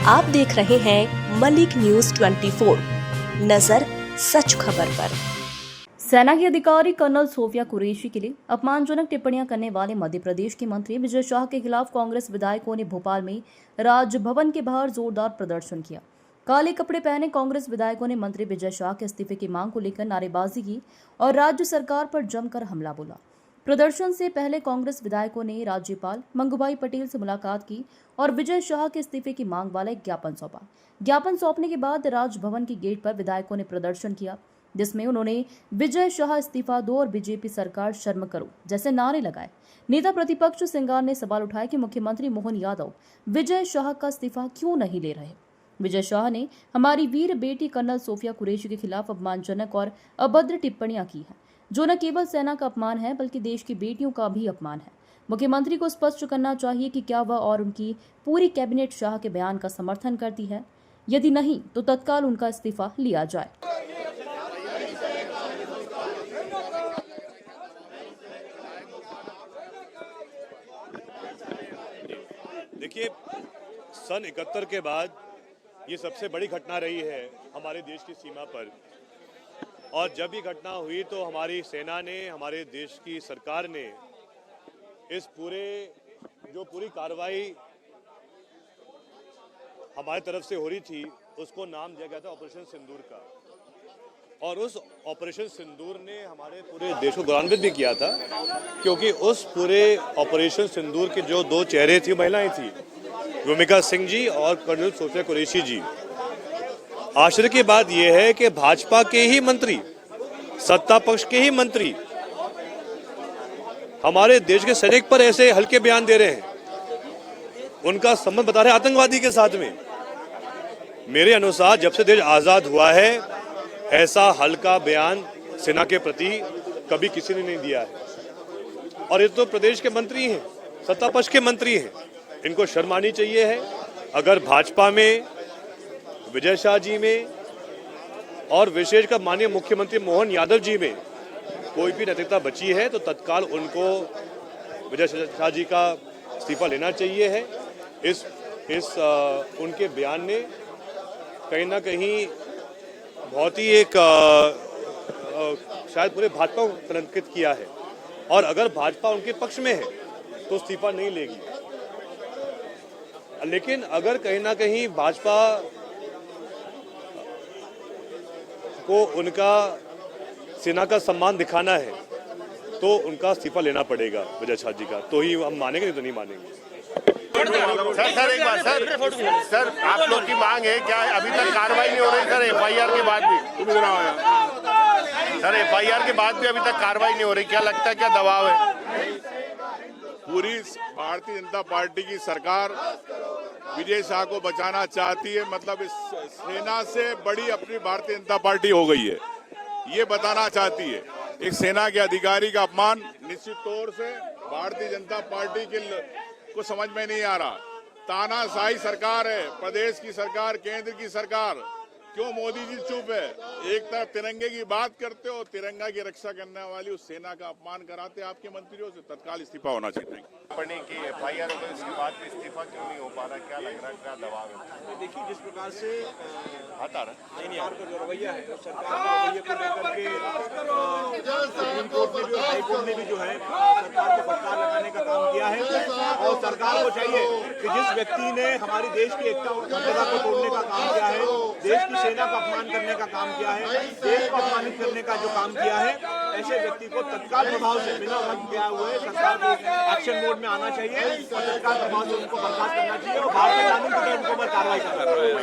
आप देख रहे हैं मलिक न्यूज 24, नजर सच खबर पर। सेना के अधिकारी कर्नल सोफिया कुरैशी के लिए अपमानजनक टिप्पणियां करने वाले मध्य प्रदेश के मंत्री विजय शाह के खिलाफ कांग्रेस विधायकों ने भोपाल में राजभवन के बाहर जोरदार प्रदर्शन किया। काले कपड़े पहने कांग्रेस विधायकों ने मंत्री विजय शाह के इस्तीफे की मांग को लेकर नारेबाजी की और राज्य सरकार पर जमकर हमला बोला। प्रदर्शन से पहले कांग्रेस विधायकों ने राज्यपाल मंगूभाई पटेल से मुलाकात की और विजय शाह के इस्तीफे की मांग वाला एक ज्ञापन सौंपा। ज्ञापन सौंपने के बाद राजभवन की गेट पर विधायकों ने प्रदर्शन किया, जिसमें उन्होंने विजय शाह इस्तीफा दो और बीजेपी सरकार शर्म करो जैसे नारे लगाए। नेता प्रतिपक्ष सिंगार ने सवाल उठाया कि मुख्यमंत्री मोहन यादव विजय शाह का इस्तीफा क्यों नहीं ले रहे। विजय शाह ने हमारी वीर बेटी कर्नल सोफिया कुरैशी के खिलाफ अपमानजनक और अभद्र टिप्पणियां की हैं, जो न केवल सेना का अपमान है बल्कि देश की बेटियों का भी अपमान है। मुख्यमंत्री को स्पष्ट करना चाहिए कि क्या वह और उनकी पूरी कैबिनेट शाह के बयान का समर्थन करती है। यदि नहीं तो तत्काल उनका इस्तीफा लिया जाए। देखिए, सन 71 के बाद ये सबसे बड़ी घटना रही है हमारे देश की सीमा पर, और जब ये घटना हुई तो हमारी सेना ने, हमारे देश की सरकार ने इस पूरी कार्रवाई हमारी तरफ से हो रही थी, उसको नाम दिया गया था ऑपरेशन सिंदूर का। और उस ऑपरेशन सिंदूर ने हमारे पूरे देश को गौरवान्वित भी किया था, क्योंकि उस पूरे ऑपरेशन सिंदूर के जो दो चेहरे थी, महिलाएं थी, भूमिका सिंह जी और कर्नल सोफिया कुरैशी जी। आश्चर्य की बात यह है कि भाजपा के ही मंत्री, सत्ता पक्ष के ही मंत्री हमारे देश के सैनिक पर ऐसे हल्के बयान दे रहे हैं, उनका संबंध बता रहे हैं आतंकवादी के साथ में। मेरे अनुसार जब से देश आजाद हुआ है, ऐसा हल्का बयान सेना के प्रति कभी किसी ने नहीं दिया है। और ये तो प्रदेश के मंत्री हैं, सत्ता पक्ष के मंत्री हैं, इनको शर्म आनी चाहिए है। अगर भाजपा में, विजय शाह जी में और विशेषकर माननीय मुख्यमंत्री मोहन यादव जी में कोई भी नैतिकता बची है तो तत्काल उनको विजय शाह जी का इस्तीफा लेना चाहिए है। उनके बयान ने कहीं ना कहीं बहुत ही एक शायद पूरे भाजपा को कलंकित किया है, और अगर भाजपा उनके पक्ष में है तो इस्तीफा नहीं लेगी। लेकिन अगर कहीं ना कहीं भाजपा को उनका सेना का सम्मान दिखाना है तो उनका इस्तीफा लेना पड़ेगा विजय शाह जी का, तो ही हम मानेंगे, नहीं तो नहीं मानेंगे। सर एक बार सर आप लोग की मांग है क्या? अभी तक कार्रवाई नहीं हो रही सर, एफआईआर के बाद भी। सर एफआईआर के बाद भी अभी तक कार्रवाई नहीं हो रही, क्या लगता है, क्या दबाव है? पूरी भारतीय जनता पार्टी की सरकार विजय शाह को बचाना चाहती है। मतलब इस सेना से बड़ी अपनी भारतीय जनता पार्टी हो गई है, ये बताना चाहती है। एक सेना के अधिकारी का अपमान निश्चित तौर से भारतीय जनता पार्टी के को समझ में नहीं आ रहा। तानाशाही सरकार है, प्रदेश की सरकार, केंद्र की सरकार, क्यों मोदी जी चुप है? एक तरफ तिरंगे की बात करते हो, तिरंगा की रक्षा करने वाली उस सेना का अपमान कराते आपके मंत्रियों से, तत्काल इस्तीफा होना चाहिए। पढ़ने की एफआईआर हो गई, इसके बाद भी इस्तीफा क्यों नहीं हो पा रहा? क्या लग रहा है, क्या दबाव है? देखिए, जिस प्रकार से सरकार का जो रवैया है, तो सरकार के रवैये को लेकर के सुप्रीम कोर्ट ने भी, हाई कोर्ट ने भी जो है सरकार को फटकार लगाने का काम किया है। और सरकार को चाहिए कि जिस व्यक्ति ने हमारी देश की एकता और अखंडता को तोड़ने का काम किया है, देश की सेना का अपमान करने का काम किया है, देश को अपमानित करने का जो काम किया है, ऐसे व्यक्ति को तत्काल प्रभाव से बिना वक्त किया हुए सरकार को एक्शन मोड में आना चाहिए और तत्काल प्रभाव से उनको बर्खास्त करना चाहिए और भारतीय कानून के तहत उनके ऊपर कार्रवाई करना चाहिए।